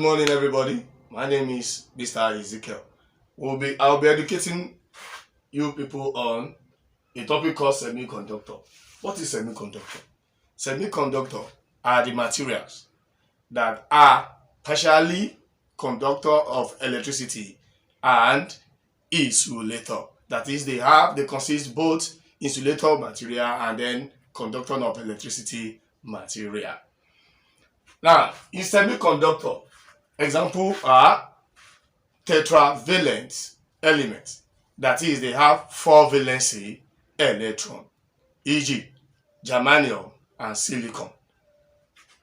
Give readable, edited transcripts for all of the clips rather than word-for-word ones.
morning, everybody. My name is Mr. Ezekiel. I'll be educating you people on a topic called semiconductor. What is semiconductor? Semiconductor are the materials that are partially conductor of electricity and insulator. That is, they consist both insulator material and then conductor of electricity material. Now, in semiconductor, example are tetravalent elements. That is, they have 4 valency electron, e.g., germanium and silicon.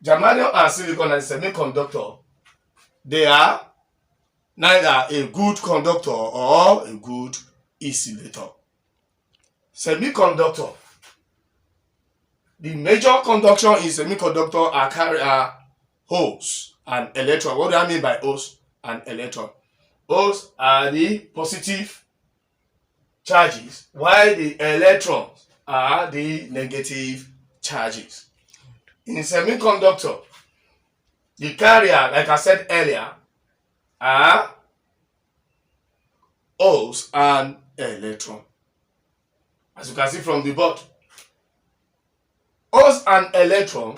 Germanium and silicon as semiconductor, they are neither a good conductor or a good insulator. Semiconductor, the major conduction in semiconductor are holes and electron. What do I mean by holes and electron? Holes are the positive charges, while the electrons are the negative charges. In semiconductor, the carrier, like I said earlier, are holes and electron. As you can see from the board, holes and electron,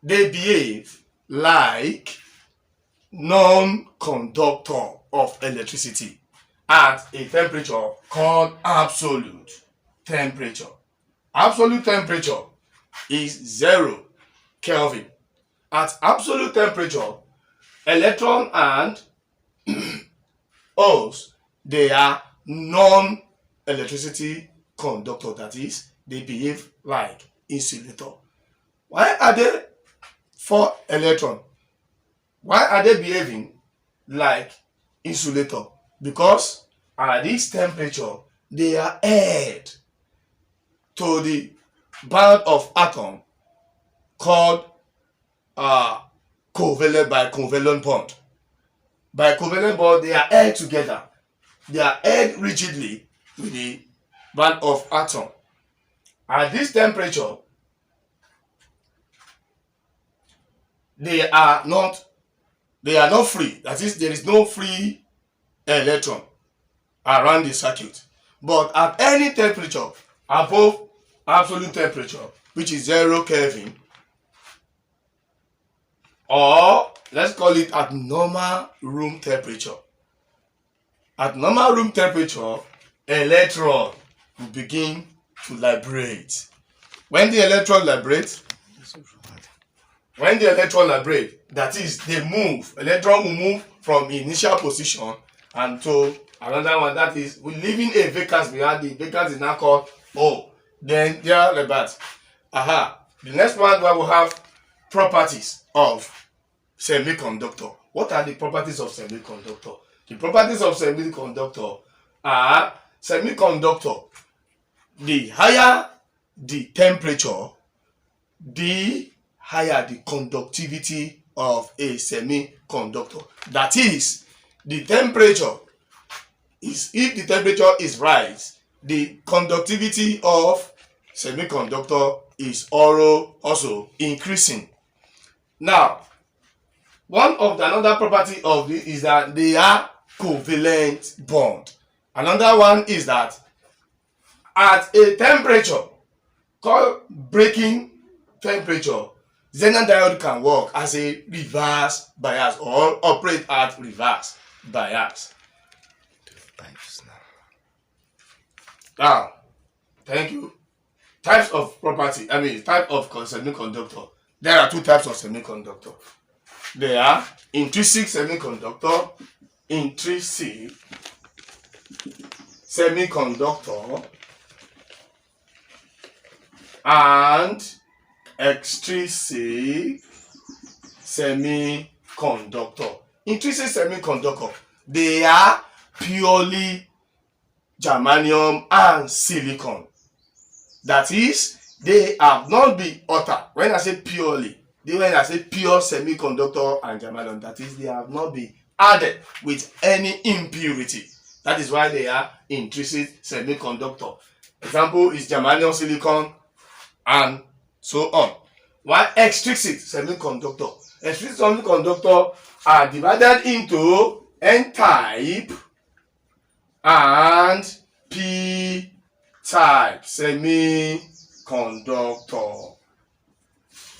they behave like non-conductor of electricity at a temperature called absolute temperature. Absolute temperature is 0 Kelvin. At absolute temperature, electron and holes, they are non-electricity conductor. That is, they behave like insulator. Why are they for electron? Why are they behaving like insulator? Because at this temperature, they are added to the band of atom called covalent by covalent bond. By covalent bond, they are held together. They are held rigidly with the band of atom. At this temperature, they are not free. That is, there is no free electron around the circuit. But at any temperature above absolute temperature, which is 0 Kelvin, or let's call it at normal room temperature. At normal room temperature, electron will begin to liberate. When the electron liberates, that is, they move. Electron will move from initial position and to another one. That is, we're leaving a vacancy behind. The vacancy is now called O. Then they are liberate. The next one, we will have properties of semiconductor. What are the properties of semiconductor? The properties of semiconductor are the higher the temperature, the higher the conductivity of a semiconductor. That is, if the temperature is rise, the conductivity of semiconductor is also increasing. Now, another property of this is that they are covalent bond. Another one is that at a temperature called breaking temperature, xenon diode can work as a reverse bias or operate at reverse bias. Now, thank you. Type of semiconductor. There are 2 types of semiconductor. They are intrinsic semiconductor, and extrinsic semiconductor. Intrinsic semiconductor, they are purely germanium and silicon. That is, they have not been altered. When I say purely, when I say pure semiconductor and germanium, that is, they have not been added with any impurity. That is why they are intrinsic semiconductor. Example is germanium, silicon, and so on. While extrinsic semiconductor are divided into N-type and P-type semiconductor.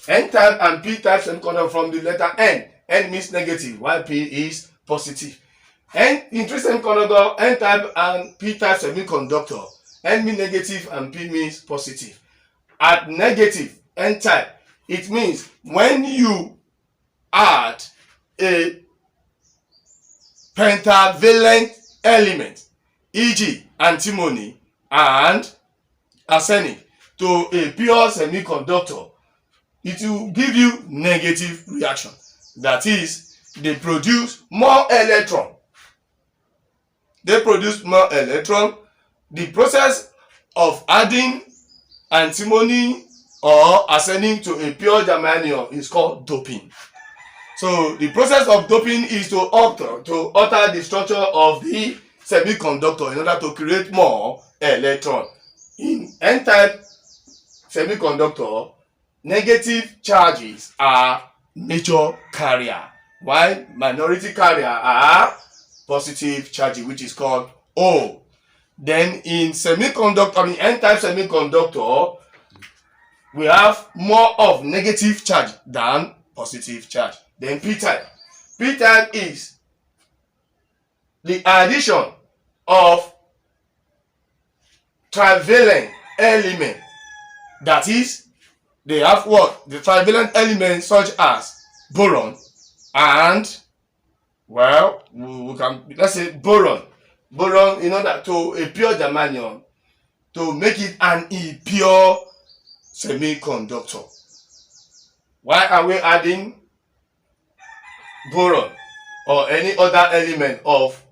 N-type and P-type semiconductor from the letter N. N means negative, while P is positive. In three semiconductor, N-type and P-type semiconductor, N means negative and P means positive. At negative, N-type, it means when you add a pentavalent element, e.g. antimony and arsenic, to a pure semiconductor, it will give you negative reaction. That is, they produce more electron. They produce more electron. The process of adding antimony or arsenic to a pure germanium is called doping. So the process of doping is to alter the structure of the semiconductor in order to create more electron. In N-type semiconductor, negative charges are major carrier, while minority carrier are positive charges, which is called O. Then in N-type semiconductor, we have more of negative charge than positive charge. Then P-type. P-type is the addition of trivalent element. That is, they have what? The trivalent elements such as boron and, well, we can, let's say boron in order to a pure germanium to make it an impure semiconductor. Why are we adding boron or any other element of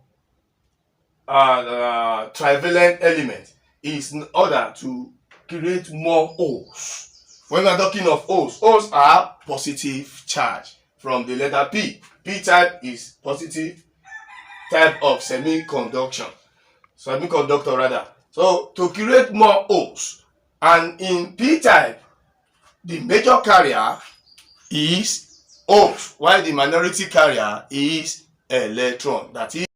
trivalent element? Is in order to create more O's. When we are talking of O's, O's are positive charge from the letter P. P-type is positive type of semiconductor rather. So to create more O's, and in P-type, the major carrier is O's, while the minority carrier is electron. That is